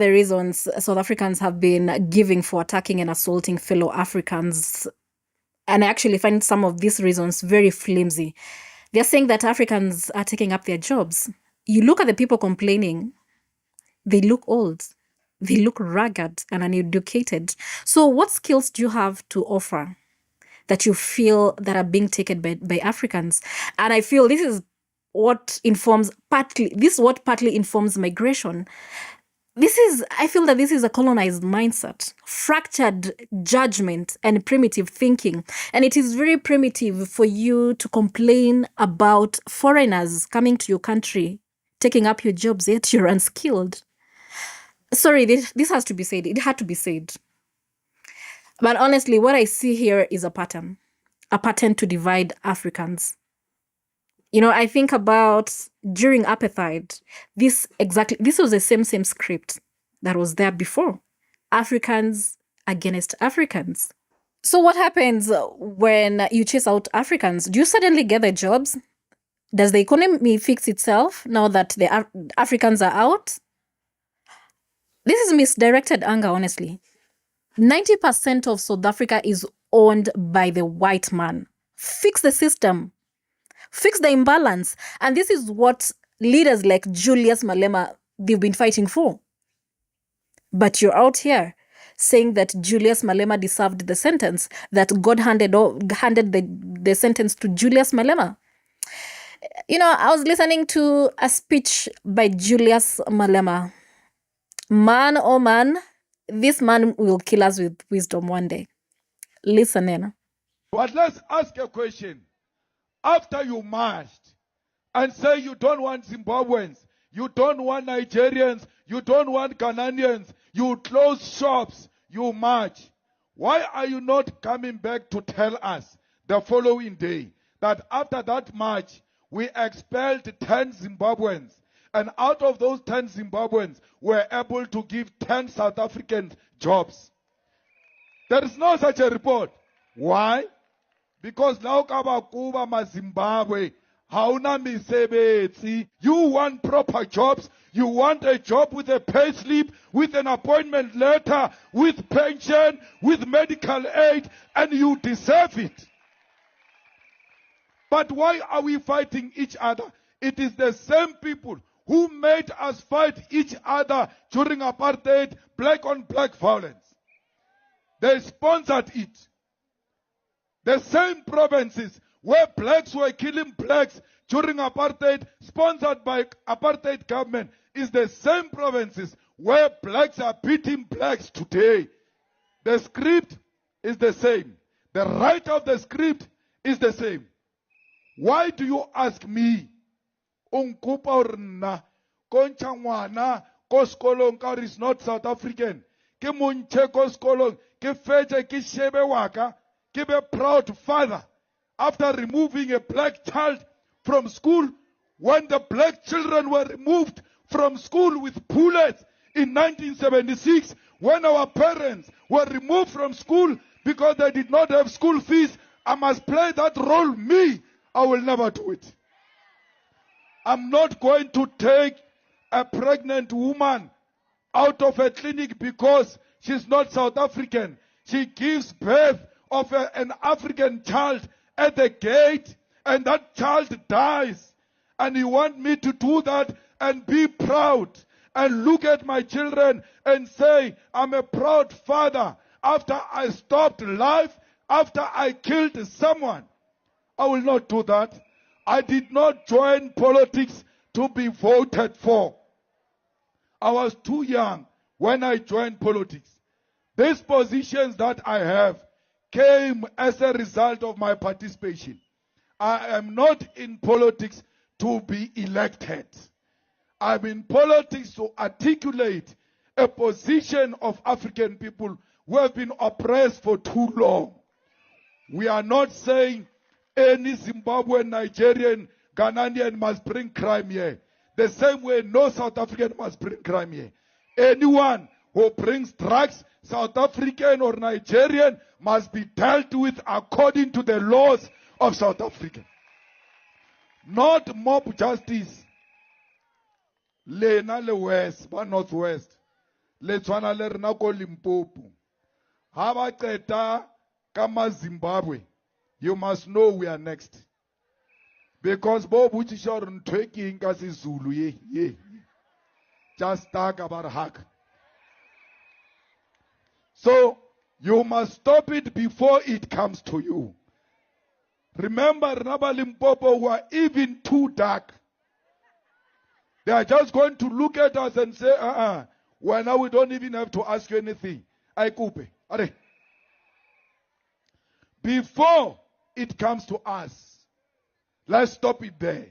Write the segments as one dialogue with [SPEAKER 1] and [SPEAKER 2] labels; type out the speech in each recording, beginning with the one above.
[SPEAKER 1] The reasons South Africans have been giving for attacking and assaulting fellow Africans, and I actually find some of these reasons very flimsy. They're saying that Africans are taking up their jobs. You look at the people complaining, they look old, they look ragged and uneducated. So what skills do you have to offer that you feel that are being taken by Africans? And I feel this is what partly informs migration. I feel that this is a colonized mindset, fractured judgment, and primitive thinking. And it is very primitive for you to complain about foreigners coming to your country, taking up your jobs, yet you're unskilled. Sorry, this has to be said. It had to be said. But honestly, what I see here is a pattern to divide Africans. I think about during apartheid, this was the same script that was there before. Africans against Africans. So what happens when you chase out Africans? Do you suddenly get the jobs? Does the economy fix itself now that the Africans are out? This is misdirected anger, honestly. 90% of South Africa is owned by the white man. Fix the system. Fix the imbalance. And this is what leaders like Julius Malema, they've been fighting for. But you're out here saying that Julius Malema deserved the sentence, that God handed the sentence to Julius Malema. I was listening to a speech by Julius Malema. Man, oh man, this man will kill us with wisdom one day. Listen in.
[SPEAKER 2] But let's ask a question. After you marched and say you don't want Zimbabweans, you don't want Nigerians, you don't want Ghanaians, you close shops, you march. Why are you not coming back to tell us the following day that after that march, we expelled 10 Zimbabweans, and out of those 10 Zimbabweans, we're able to give 10 South Africans jobs? There is no such a report. Why? Because now Kabakuba Mazimbabwe, hauna misebetsi. You want proper jobs. You want a job with a pay slip, with an appointment letter, with pension, with medical aid, and you deserve it. But why are we fighting each other? It is the same people who made us fight each other during apartheid, black on black violence. They sponsored it. The same provinces where blacks were killing blacks during apartheid, sponsored by apartheid government, is the same provinces where blacks are beating blacks today. The script is the same. The right of the script is the same. Why do you ask me? Unkupa orna, konchangwana, koskolong kar is not South African. Ke munche koskolong, ke feche ke shebe waka. Give a proud father after removing a black child from school, when the black children were removed from school with bullets in 1976, when our parents were removed from school because they did not have school fees. I must play that role. Me, I will never do it. I'm not going to take a pregnant woman out of a clinic because she's not South African. She gives birth of an African child at the gate, and that child dies. And you want me to do that and be proud and look at my children and say, I'm a proud father after I stopped life, after I killed someone? I will not do that. I did not join politics to be voted for. I was too young when I joined politics. These positions that I have came as a result of my participation. I am not in politics to be elected. I'm in politics to articulate a position of African people who have been oppressed for too long. We are not saying any Zimbabwean, Nigerian, Ghanaian must bring crime here. The same way no South African must bring crime here. Anyone who brings drugs, South African or Nigerian, must be dealt with according to the laws of South Africa. Not mob justice. Lena le West, but Northwest. le tshwana le rena ko Limpopo. Ha ba qeta ka Zimbabwe, you must know we are next. Because bo botšiša gore ntho e ke eng ka seZulu ye. Just talk about hack. So you must stop it before it comes to you. Remember, Raba Limpopo were even too dark. They are just going to look at us and say, well, now we don't even have to ask you anything. I coupe. Before it comes to us, let's stop it there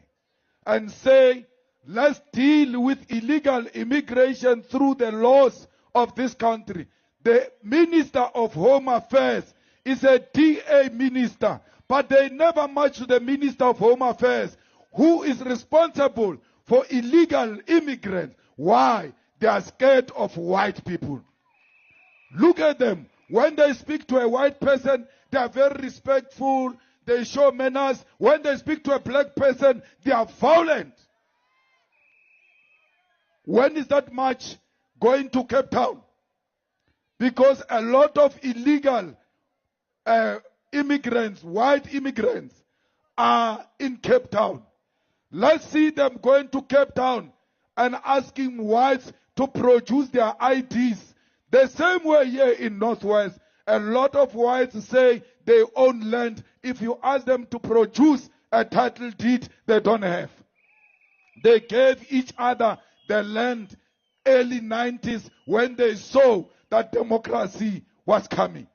[SPEAKER 2] and say, let's deal with illegal immigration through the laws of this country. The Minister of Home Affairs is a DA minister, but they never match to the Minister of Home Affairs, who is responsible for illegal immigrants. Why? They are scared of white people. Look at them. When they speak to a white person, they are very respectful. They show manners. When they speak to a black person, they are violent. When is that march going to Cape Town? Because a lot of illegal immigrants, white immigrants, are in Cape Town. Let's see them going to Cape Town and asking whites to produce their IDs. The same way here in Northwest, a lot of whites say they own land. If you ask them to produce a title deed, they don't have. They gave each other the land early 90s when they saw that democracy was coming.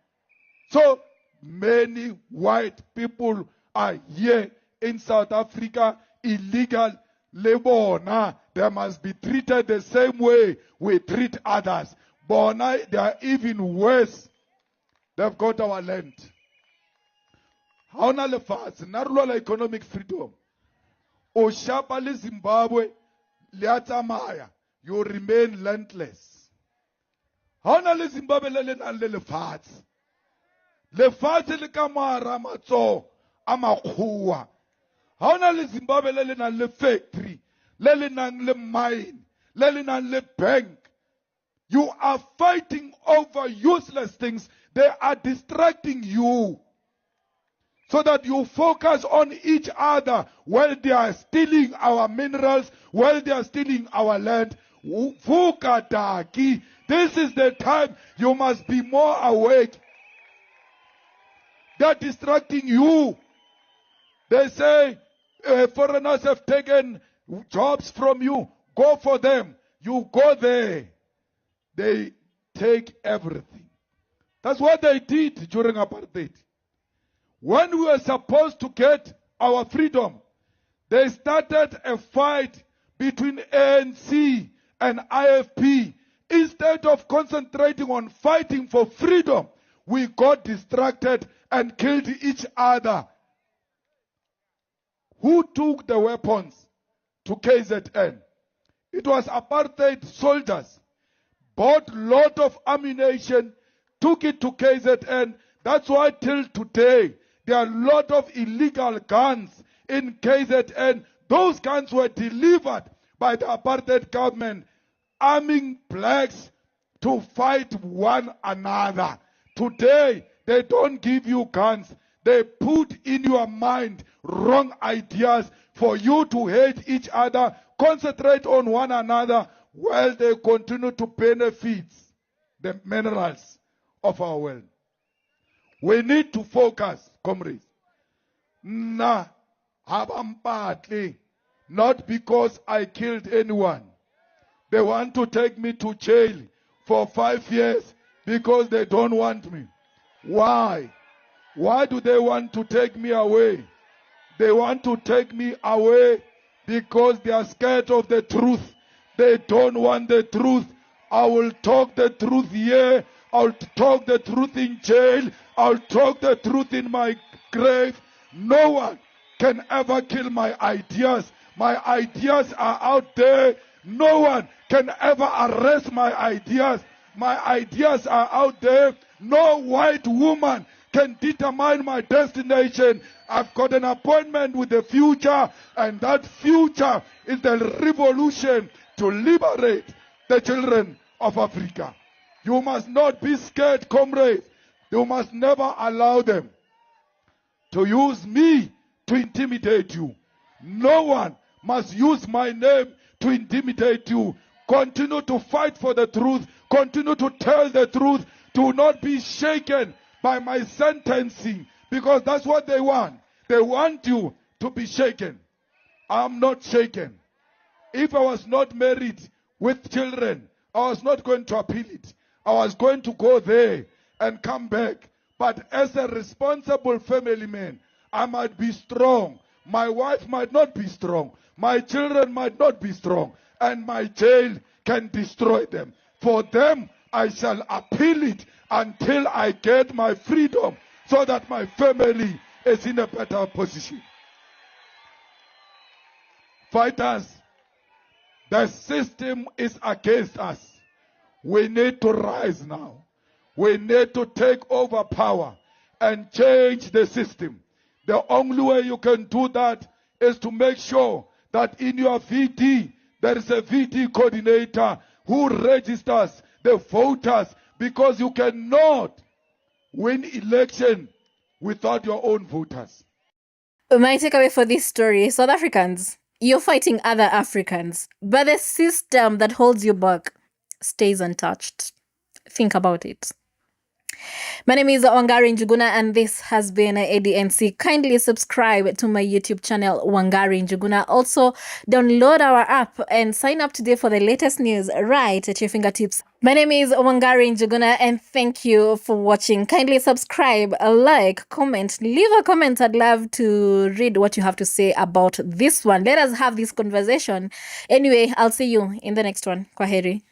[SPEAKER 2] So many white people are here in South Africa, illegal labor. They must be treated the same way we treat others. But now they are even worse. They've got our land. How na le fast? Narula economic freedom. O shapa le Zimbabwe, le you remain landless. How na le Zimbabwe le na le fast? Le fast le kamara matso amakhuwa. How na le Zimbabwe le na le factory, le nang le mine, le nang le bank. You are fighting over useless things. They are distracting you so that you focus on each other while they are stealing our minerals, while they are stealing our land. Fukataki. This is the time you must be more awake. They are distracting you. They say foreigners have taken jobs from you. Go for them. You go there. They take everything. That's what they did during apartheid. When we were supposed to get our freedom, they started a fight between ANC and IFP. Instead of concentrating on fighting for freedom, we got distracted and killed each other. Who took the weapons to KZN? It was apartheid soldiers. Bought a lot of ammunition, took it to KZN. That's why till today, there are a lot of illegal guns in KZN. Those guns were delivered by the apartheid government, arming blacks to fight one another. Today, they don't give you guns. They put in your mind wrong ideas for you to hate each other, concentrate on one another, while they continue to benefit the minerals of our world. We need to focus, comrades. Not because I killed anyone. They want to take me to jail for 5 years because they don't want me. Why? Why do they want to take me away? They want to take me away because they are scared of the truth. They don't want the truth. I will talk the truth here. I'll talk the truth in jail. I'll talk the truth in my grave. No one can ever kill my ideas. My ideas are out there. No one can ever arrest my ideas. My ideas are out there. No white woman can determine my destination. I've got an appointment with the future, and that future is the revolution to liberate the children of Africa. You must not be scared, comrades. You must never allow them to use me to intimidate you. No one must use my name to intimidate you. Continue to fight for the truth. Continue to tell the truth. Do not be shaken by my sentencing, because that's what they want. They want you to be shaken. I'm not shaken. If I was not married with children, I was not going to appeal it. I was going to go there and come back. But as a responsible family man, I might be strong. My wife might not be strong. My children might not be strong. And my jail can destroy them. For them, I shall appeal it until I get my freedom, so that my family is in a better position. Fighters, the system is against us. We need to rise now. We need to take over power and change the system. The only way you can do that is to make sure that in your VT, there is a VT coordinator who registers the voters, because you cannot win election without your own voters.
[SPEAKER 1] My takeaway for this story: South Africans, you're fighting other Africans, but the system that holds you back stays untouched. Think about it. My name is Wangari Njuguna, and this has been ADNC. Kindly subscribe to my YouTube channel, Wangari Njuguna. Also, download our app and sign up today for the latest news right at your fingertips. My name is Wangari Njuguna, and thank you for watching. Kindly subscribe, like, comment, leave a comment. I'd love to read what you have to say about this one. Let us have this conversation. Anyway, I'll see you in the next one. Kwaheri.